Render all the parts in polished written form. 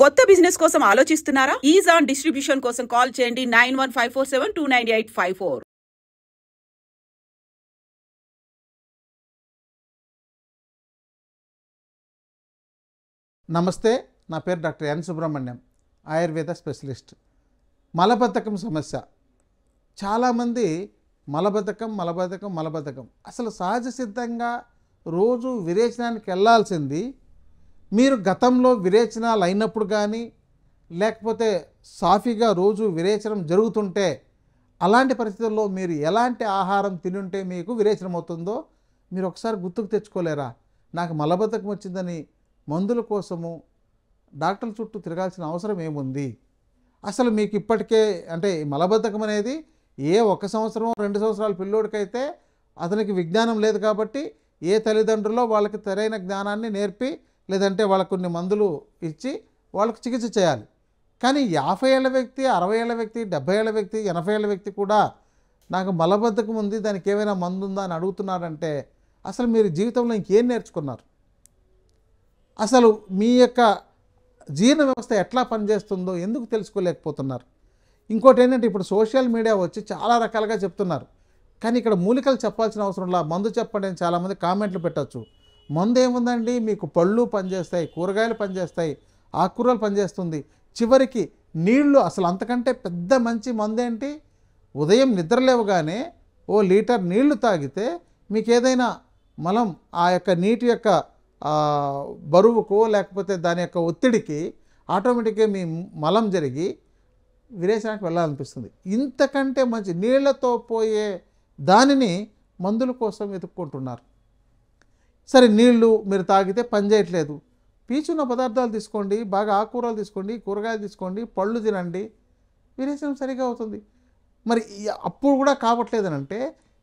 కొత్త బిజినెస్ కోసం ఆలోచిస్తున్నారా? ఈజ్ ఆన్ డిస్ట్రిబ్యూషన్ కోసం కాల్ చేయండి 9154729854. నమస్తే, నా పేరు doctor N Subrahmanyam, Ayurveda specialist. మలబద్ధకం సమస్య. చాలామంది మలబద్ధకం అసలు సహజ సిద్ధంగా రోజు విరేచనానికి వెళ్ళాల్సింది మీరు గతంలో విరేచనాలు అయినప్పుడు కానీ లేకపోతే సాఫీగా రోజు విరేచనం జరుగుతుంటే అలాంటి పరిస్థితుల్లో మీరు ఎలాంటి ఆహారం తినుంటే మీకు విరేచనం అవుతుందో మీరు ఒకసారి గుర్తుకు తెచ్చుకోలేరా? నాకు మలబద్ధకం వచ్చిందని మందుల కోసము డాక్టర్ల చుట్టూ తిరగాల్సిన అవసరం ఏముంది? అసలు మీకు ఇప్పటికే అంటే మలబద్ధకం అనేది ఏ 1 సంవత్సరం 2 సంవత్సరాల పిల్లోడికైతే అతనికి విజ్ఞానం లేదు కాబట్టి ఏ తల్లిదండ్రులో వాళ్ళకి సరైన జ్ఞానాన్ని నేర్పి లేదంటే వాళ్ళకు కొన్ని మందులు ఇచ్చి వాళ్ళకు చికిత్స చేయాలి. కానీ 50 ఏళ్ళ వ్యక్తి, 60 ఏళ్ళ వ్యక్తి, 70 ఏళ్ళ వ్యక్తి, 80 ఏళ్ళ వ్యక్తి కూడా నాకు మలబద్ధకం ఉంది, దానికి ఏమైనా మందు ఉందా అని అడుగుతున్నారంటే అసలు మీరు జీవితంలో ఇంకేం నేర్చుకున్నారు? అసలు మీ యొక్క జీర్ణ వ్యవస్థ ఎట్లా పనిచేస్తుందో ఎందుకు తెలుసుకోలేకపోతున్నారు? ఇంకోటి ఏంటంటే ఇప్పుడు సోషల్ మీడియా వచ్చి చాలా రకాలుగా చెప్తున్నారు, కానీ ఇక్కడ మూలికలు చెప్పాల్సిన అవసరంలా మందు చెప్పండి అని చాలామంది కామెంట్లు పెట్టచ్చు. మందు ఏముందండి, మీకు పళ్ళు పనిచేస్తాయి, కూరగాయలు పనిచేస్తాయి, ఆకుకూరలు పనిచేస్తుంది, చివరికి నీళ్లు. అసలు అంతకంటే పెద్ద మంచి మందు ఏంటి? ఉదయం నిద్రలేవగానే 1 లీటర్ నీళ్లు తాగితే మీకు ఏదైనా మలం ఆ యొక్క నీటి యొక్క బరువుకో లేకపోతే దాని యొక్క ఒత్తిడికి ఆటోమేటిక్గా మీ మలం జరిగి విరేచనానికి వెళ్ళాలనిపిస్తుంది. ఇంతకంటే మంచి నీళ్లతో పోయే దానిని మందుల కోసం వెతుక్కుంటున్నారు. సరే, నీళ్లు మీరు తాగితే పనిచేయట్లేదు, పీచున్న పదార్థాలు తీసుకోండి, బాగా ఆకుకూరలు తీసుకోండి, కూరగాయలు తీసుకోండి, పళ్ళు తినండి, విరేచనం సరిగా అవుతుంది. మరి అప్పుడు కూడా కావట్లేదని అంటే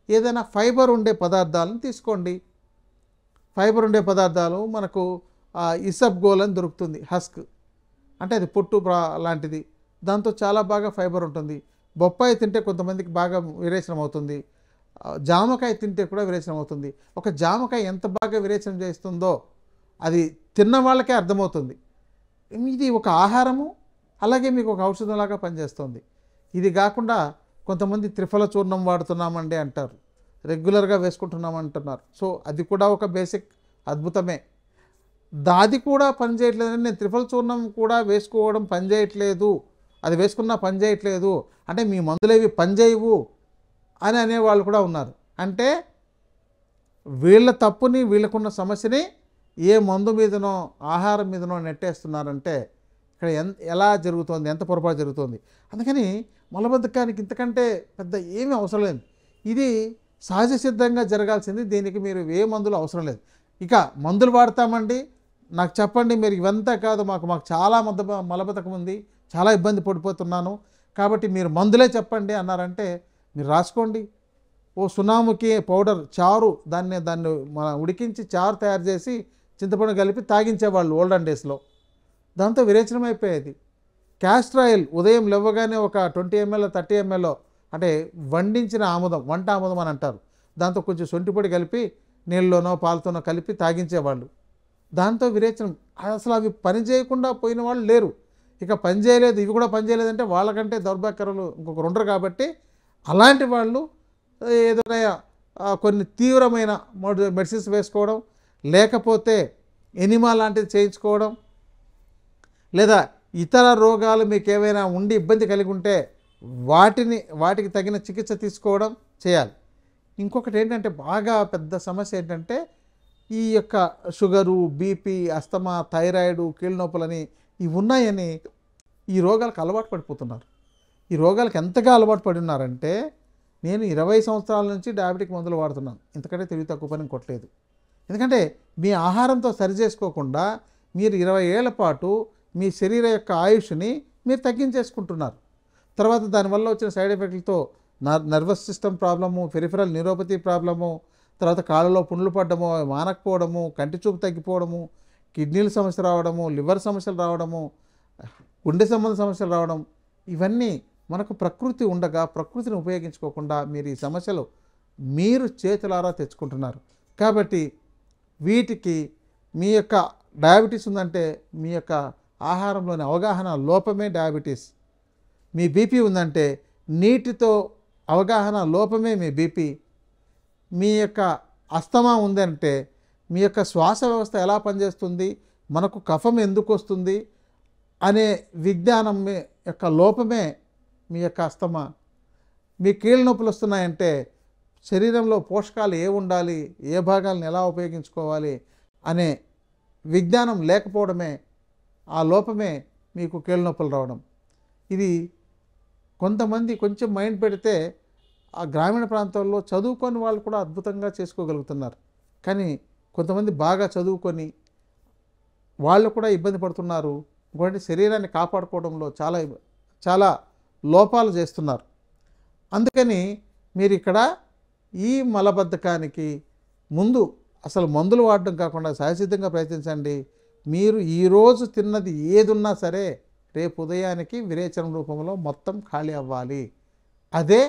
ఏదైనా ఫైబర్ ఉండే పదార్థాలను తీసుకోండి. ఫైబర్ ఉండే పదార్థాలు మనకు ఇసబ్గోల్ అని దొరుకుతుంది, హస్క్ అంటే అది పొట్టు లాంటిది, దాంతో చాలా బాగా ఫైబర్ ఉంటుంది. బొప్పాయి తింటే కొంతమందికి బాగా విరేచనం అవుతుంది, జామకాయ తింటే కూడా విరేచనం అవుతుంది. ఒక జామకాయ ఎంత బాగా విరేచనం చేస్తుందో అది తిన్న వాళ్ళకే అర్థమవుతుంది. ఇది ఒక ఆహారము, అలాగే మీకు ఒక ఔషధంలాగా పనిచేస్తుంది. ఇది కాకుండా కొంతమంది త్రిఫల చూర్ణం వాడుతున్నామండి అంటారు, రెగ్యులర్గా వేసుకుంటున్నామంటున్నారు. సో అది కూడా ఒక బేసిక్ అద్భుతమే. దాది కూడా పనిచేయట్లేదని నేను త్రిఫల చూర్ణం కూడా వేసుకోవడం పనిచేయట్లేదు, అది వేసుకున్నా పనిచేయట్లేదు అంటే మీ మందులేవి పనిచేయవు అని అనేవాళ్ళు కూడా ఉన్నారు. అంటే వీళ్ళ తప్పుని, వీళ్ళకున్న సమస్యని ఏ మందు మీదనో ఆహారం మీదనో నెట్టేస్తున్నారంటే ఇక్కడ ఎలా జరుగుతుంది, ఎంత పొరపాటు జరుగుతుంది. అందుకని మలబద్ధకానికి ఇంతకంటే పెద్ద ఏమీ అవసరం లేదు. ఇది సహజ సిద్ధంగా జరగాల్సింది, దీనికి మీరు ఏ మందులు అవసరం లేదు. ఇక మందులు వాడతామండి, నాకు చెప్పండి మీరు ఇవంతా కాదు, మాకు చాలా మలబద్ధకం ఉంది, చాలా ఇబ్బంది పడిపోతున్నాను కాబట్టి మీరు మందులే చెప్పండి అన్నారంటే మీరు రాసుకోండి. సునాముకి పౌడర్ చారు, దాన్ని మన ఉడికించి చారు తయారు చేసి చింతపండు కలిపి తాగించేవాళ్ళు ఓల్డెన్ డేస్లో, దాంతో విరేచనం అయిపోయేది. క్యాస్టర్ ఆయిల్ ఉదయం లేవగానే ఒక 20 ml 30 ml అంటే వండించిన ఆముదం, వంట ఆముదం అని అంటారు, దాంతో కొంచెం సొంటిపొడి కలిపి నీళ్ళలోనో పాలతోనో కలిపి తాగించేవాళ్ళు, దాంతో విరేచనం. అసలు అవి పని చేయకుండా పోయిన వాళ్ళు లేరు. ఇక పని చేయలేదు, ఇవి కూడా పని చేయలేదంటే వాళ్ళకంటే దౌర్భాగ్యకరులు ఇంకొకరు ఉండరు. కాబట్టి అలాంటి వాళ్ళు ఏదైనా కొన్ని తీవ్రమైన మెడిసిన్స్ వేసుకోవడం, లేకపోతే ఎనిమా లాంటిది చేయించుకోవడం, లేదా ఇతర రోగాలు మీకు ఏవైనా ఉండి ఇబ్బంది కలిగి ఉంటే వాటికి తగిన చికిత్స తీసుకోవడం చేయాలి. ఇంకొకటి ఏంటంటే బాగా పెద్ద సమస్య ఏంటంటే ఈ యొక్క షుగరు, బీపీ, అస్తమా, థైరాయిడ్, కీళ్ళ నొప్పులని ఇవి ఉన్నాయని ఈ రోగాలకు అలవాటు పడిపోతున్నారు. ఈ రోగాలకు ఎంతగా అలవాటు పడి ఉన్నారంటే నేను 20 సంవత్సరాల నుంచి డయాబెటిక్ మందులు వాడుతున్నాను, ఇంతకంటే తెలివి తక్కువ పని కొట్టలేదు. ఎందుకంటే మీ ఆహారంతో సరి చేసుకోకుండా మీరు 20 ఏళ్ల పాటు మీ శరీర యొక్క ఆయుష్ని మీరు తగ్గించేసుకుంటున్నారు. తర్వాత దానివల్ల వచ్చిన సైడ్ ఎఫెక్ట్లతో nervous system problem, peripheral neuropathy problem, తర్వాత కాళ్ళలో పుండ్లు పడ్డము, మానకపోవడము, కంటి చూపు తగ్గిపోవడము, కిడ్నీల సమస్య రావడము, లివర్ సమస్యలు రావడము, గుండె సంబంధ సమస్యలు రావడం, ఇవన్నీ మనకు ప్రకృతి ఉండగా ప్రకృతిని ఉపయోగించుకోకుండా మీరు ఈ సమస్యలు మీరు చేతులారా తెచ్చుకుంటున్నారు. కాబట్టి వీటికి మీ యొక్క డయాబెటీస్ ఉందంటే మీ యొక్క ఆహారంలోని అవగాహన లోపమే డయాబెటీస్. మీ బీపీ ఉందంటే నీటితో అవగాహన లోపమే మీ బీపీ. మీ యొక్క అస్తమా ఉందంటే మీ యొక్క శ్వాస వ్యవస్థ ఎలా పనిచేస్తుంది, మనకు కఫం ఎందుకు వస్తుంది అనే విజ్ఞానం యొక్క లోపమే మీ యొక్క అస్తమా. మీ కీళ్ళ నొప్పులు వస్తున్నాయంటే శరీరంలో పోషకాలు ఏ ఉండాలి, ఏ భాగాలను ఎలా ఉపయోగించుకోవాలి అనే విజ్ఞానం లేకపోవడమే, ఆ లోపమే మీకు కీళ్ళ నొప్పులు రావడం. ఇది కొంతమంది కొంచెం మైండ్ పెడితే ఆ గ్రామీణ ప్రాంతాల్లో చదువుకొని వాళ్ళు కూడా అద్భుతంగా చేసుకోగలుగుతున్నారు. కానీ కొంతమంది బాగా చదువుకొని వాళ్ళు కూడా ఇబ్బంది పడుతున్నారు. ఇంకోటి శరీరాన్ని కాపాడుకోవడంలో చాలా లోపాలు చేస్తున్నారు. అందుకని మీరు ఇక్కడ ఈ మలబద్ధకానికి ముందు అసలు మందులు వాడడం కాకుండా సహజసిద్ధంగా ప్రయత్నించండి. మీరు ఈరోజు తిన్నది ఏదున్నా సరే రేపు ఉదయానికి విరేచనం రూపంలో మొత్తం ఖాళీ అవ్వాలి. అదే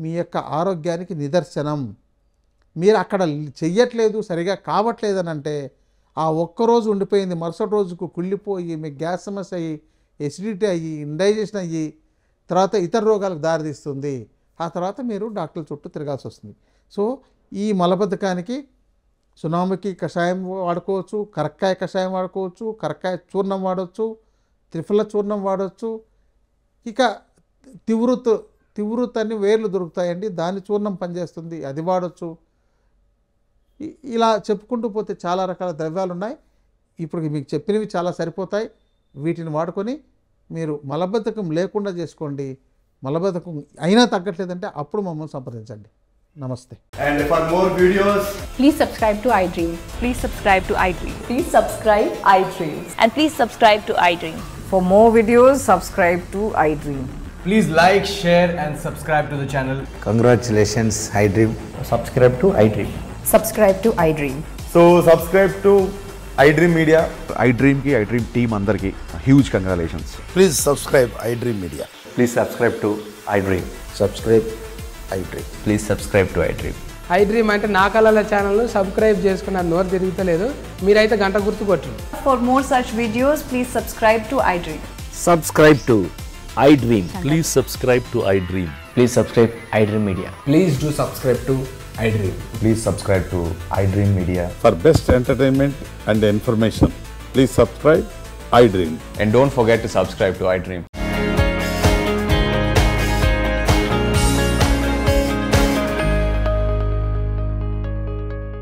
మీ యొక్క ఆరోగ్యానికి నిదర్శనం. మీరు అక్కడ చెయ్యట్లేదు, సరిగా కావట్లేదని అంటే ఆ ఒక్కరోజు ఉండిపోయింది మరుసటి రోజుకు కుళ్ళిపోయి మీకు గ్యాస్ సమస్య అయ్యి, ఎసిడిటీ అయ్యి, ఇండైజెషన్ అయ్యి తర్వాత ఇతర రోగాలకు దారితీస్తుంది. ఆ తర్వాత మీరు డాక్టర్ల చుట్టూ తిరగాల్సి వస్తుంది. సో ఈ మలబద్ధకానికి సునామికి కషాయం వాడుకోవచ్చు, కరక్కాయ కషాయం వాడుకోవచ్చు, కరక్కాయ చూర్ణం వాడవచ్చు, త్రిఫల చూర్ణం వాడవచ్చు. ఇక తివృత్ అని వేర్లు దొరుకుతాయండి, దాని చూర్ణం పనిచేస్తుంది, అది వాడవచ్చు. ఇలా చెప్పుకుంటూ పోతే చాలా రకాల ద్రవ్యాలు ఉన్నాయి. ఇప్పుడు మీకు చెప్పినవి చాలా సరిపోతాయి. వీటిని వాడుకొని మీరు మలబద్ధకం లేకుండా చేసుకోండి. మలబద్ధకం అయినా తగ్గట్లేదంటే అప్పుడు మమ్మల్ని సంప్రదించండి. నమస్తే. And for more videos, Please subscribe to iDream. Please subscribe to iDream. Please subscribe iDream. And please subscribe to iDream. For more videos, subscribe to iDream. please like, share and subscribe to the channel. Congratulations, iDream. Subscribe to iDream. Subscribe to iDream. So subscribe to iDream Media. iDream team andarki huge congratulations. Please subscribe iDream Media. Please subscribe to iDream. Subscribe iDream. Please subscribe to iDream. iDream అంటే నా కళల ఛానల్ను subscribe చేసుకున్న నోరు తిరుగుతలేదు, మీరైతే గంట గుర్తు కొట్టండి. For more such videos, please subscribe to iDream. Subscribe to iDream. Please subscribe to iDream. Please subscribe iDream Media. Please do subscribe to iDream. Please subscribe to iDream Media. For best entertainment and information, please subscribe iDream. And don't forget to subscribe to iDream.